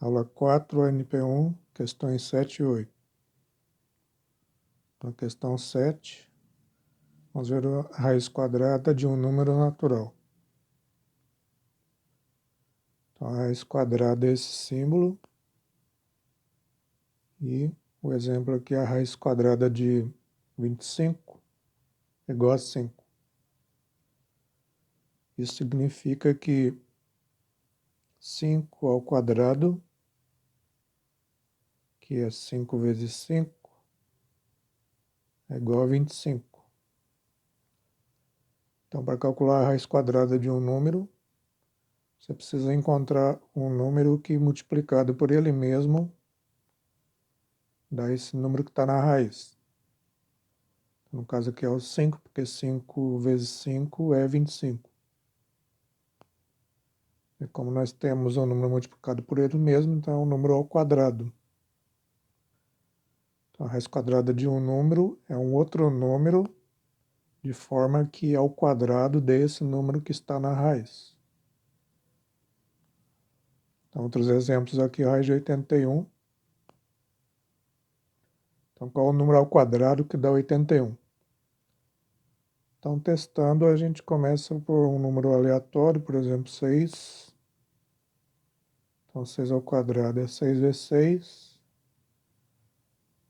Aula 4, NP1, questões 7 e 8. Na questão 7, vamos ver a raiz quadrada de um número natural. Então, a raiz quadrada é esse símbolo. E o exemplo aqui é a raiz quadrada de 25 é igual a 5. Isso significa que 5 ao quadrado, que é 5 vezes 5, é igual a 25. Então, para calcular a raiz quadrada de um número, você precisa encontrar um número que, multiplicado por ele mesmo, dá esse número que está na raiz. No caso aqui é o 5, porque 5 vezes 5 é 25. E como nós temos um número multiplicado por ele mesmo, então é um número ao quadrado. Então, a raiz quadrada de um número é um outro número, de forma que é ao quadrado desse número que está na raiz. Então, outros exemplos aqui, a raiz de 81. Então, qual é o número ao quadrado que dá 81? Então, testando, a gente começa por um número aleatório, por exemplo, 6. Então, 6 ao quadrado é 6 vezes 6,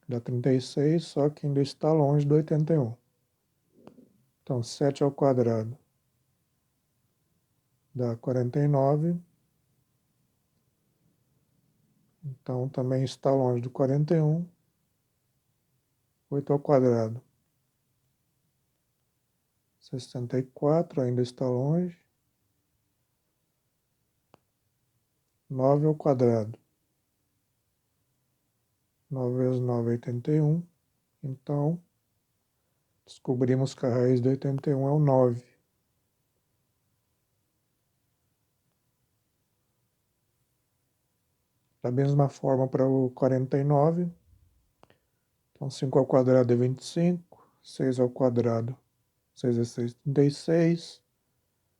dá 36, só que ainda está longe do 81. Então, 7 ao quadrado dá 49. Então, também está longe do 41. 8 ao quadrado, 64, ainda está longe. 9 ao quadrado, 9 vezes 9 é 81. Então, descobrimos que a raiz de 81 é o 9. Da mesma forma para o 49. Então, 5 ao quadrado é 25. 6 ao quadrado, 6 vezes 6, 36.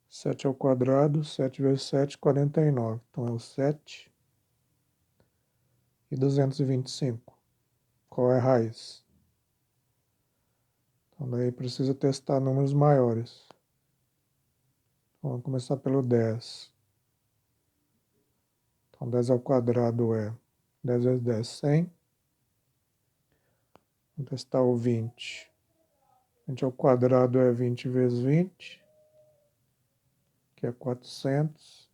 7 ao quadrado, 7 vezes 7, 49. Então, é o 7. E 225. Qual é a raiz? Então, daí precisa testar números maiores. Então, vamos começar pelo 10. Então, 10 ao quadrado é 10 vezes 10, 100. Vamos testar o 20. 20 ao quadrado é 20 vezes 20, que é 400.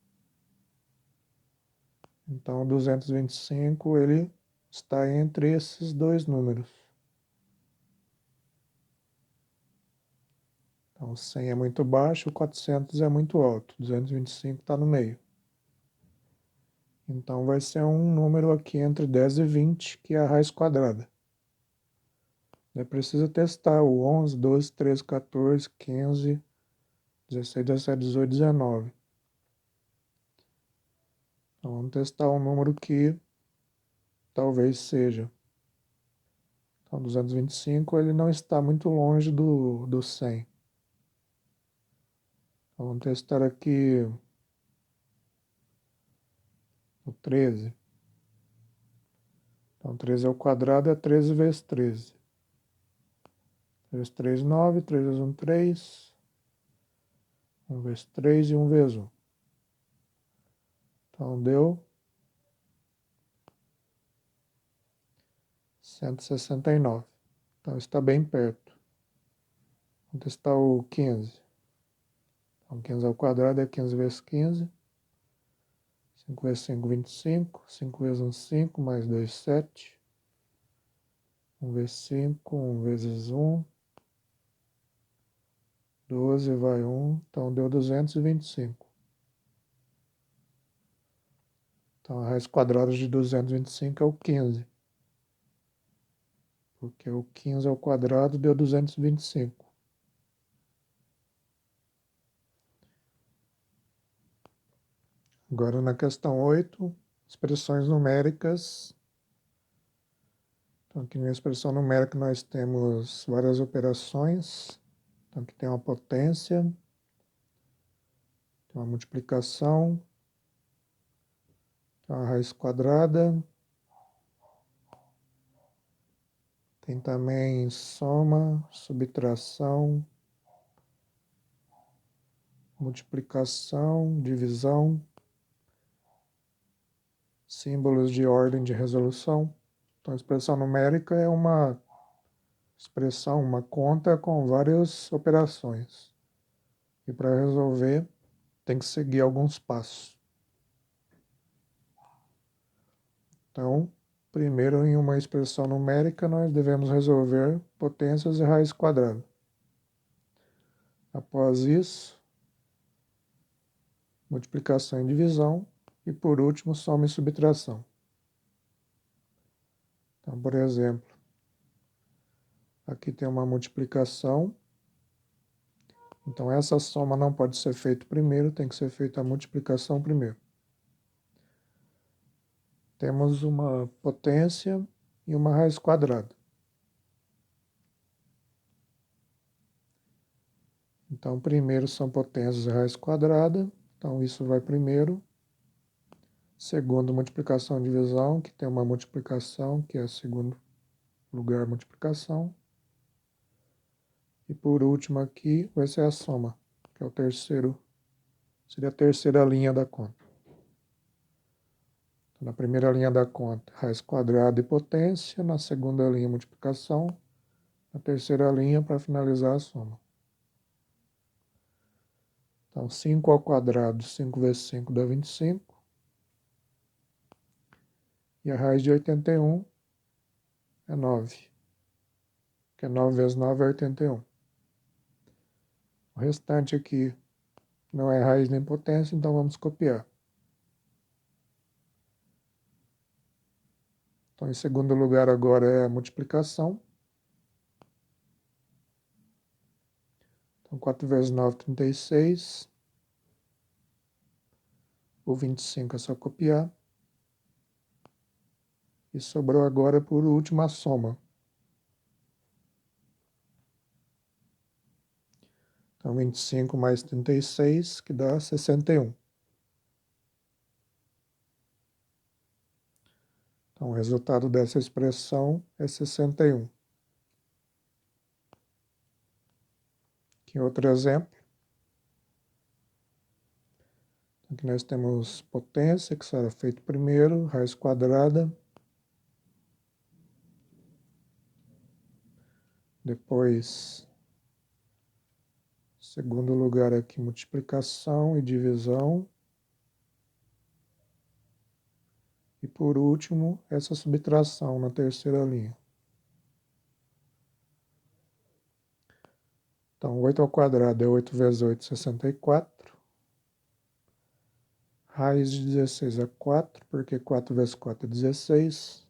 Então, 225, ele está entre esses dois números. Então, 100 é muito baixo, 400 é muito alto, 225 está no meio. Então, vai ser um número aqui entre 10 e 20, que é a raiz quadrada. Daí precisa testar o 11, 12, 13, 14, 15, 16, 17, 18, 19. Então, vamos testar um número que talvez seja. Então, 225 ele não está muito longe do 100. Então, vamos testar aqui o 13. Então, 13 ao quadrado é 13 vezes 13. 3 vezes 3, 9. 3 vezes 1, 3. 1 vezes 3 e 1 vezes 1. Então, deu 169. Então, está bem perto. Vamos testar o 15. Então, 15 ao quadrado é 15 vezes 15. 5 vezes 5, 25. 5 vezes 1, 5. Mais 2, 7. 1 vezes 5. 1 vezes 1. 12 vai 1. Então, deu 225. Então, a raiz quadrada de 225 é o 15. Porque o 15 ao quadrado deu 225. Agora, na questão 8, expressões numéricas. Então, aqui na expressão numérica nós temos várias operações. Então, aqui tem uma potência, tem uma multiplicação, Então, a raiz quadrada. Tem também soma, subtração, multiplicação, divisão, símbolos de ordem de resolução. Então, a expressão numérica é uma expressão, uma conta com várias operações. E para resolver, tem que seguir alguns passos. Então, primeiro, em uma expressão numérica, nós devemos resolver potências e raiz quadrada. Após isso, multiplicação e divisão. E, por último, soma e subtração. Então, por exemplo, aqui tem uma multiplicação. Então, essa soma não pode ser feita primeiro, tem que ser feita a multiplicação primeiro. Temos uma potência e uma raiz quadrada. Então, primeiro são potências e raiz quadrada. Então, isso vai primeiro. Segundo, multiplicação e divisão, que tem uma multiplicação, que é segundo lugar multiplicação. E por último aqui vai ser a soma, que é o terceiro, seria a terceira linha da conta. Então, na primeira linha da conta, raiz quadrada e potência. Na segunda linha, multiplicação. Na terceira linha, para finalizar a soma. Então, 5 ao quadrado, 5 vezes 5 dá 25. E a raiz de 81 é 9. Porque 9 vezes 9 é 81. O restante aqui não é raiz nem potência, então vamos copiar. Então, em segundo lugar agora é a multiplicação. Então, 4 vezes 9, 36. O 25 é só copiar. E sobrou agora, por último, a soma. Então, 25 mais 36, que dá 61. Então, o resultado dessa expressão é 61. Aqui outro exemplo. Aqui nós temos potência, que será feito primeiro, raiz quadrada. Depois, segundo lugar aqui, multiplicação e divisão. E por último, essa subtração na terceira linha. Então, 8 ao quadrado é 8 vezes 8, 64. Raiz de 16 é 4, porque 4 vezes 4 é 16.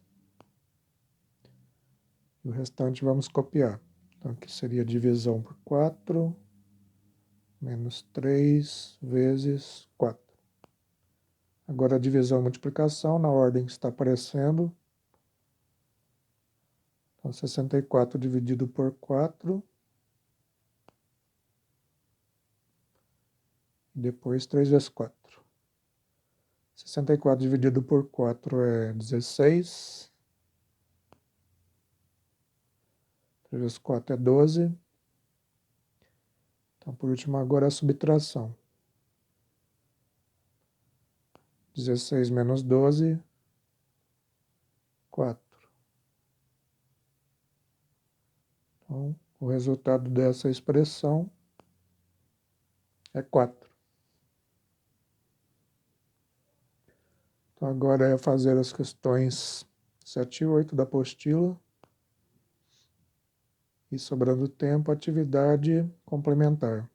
E o restante vamos copiar. Então, aqui seria divisão por 4, menos 3 vezes 4. Agora a divisão e multiplicação na ordem que está aparecendo. Então, 64 dividido por 4. E depois 3 vezes 4. 64 dividido por 4 é 16. 3 vezes 4 é 12. Então, por último, agora a subtração. 16 menos 12, 4. Então, o resultado dessa expressão é 4. Então, agora é fazer as questões 7 e 8 da apostila. E, sobrando tempo, atividade complementar.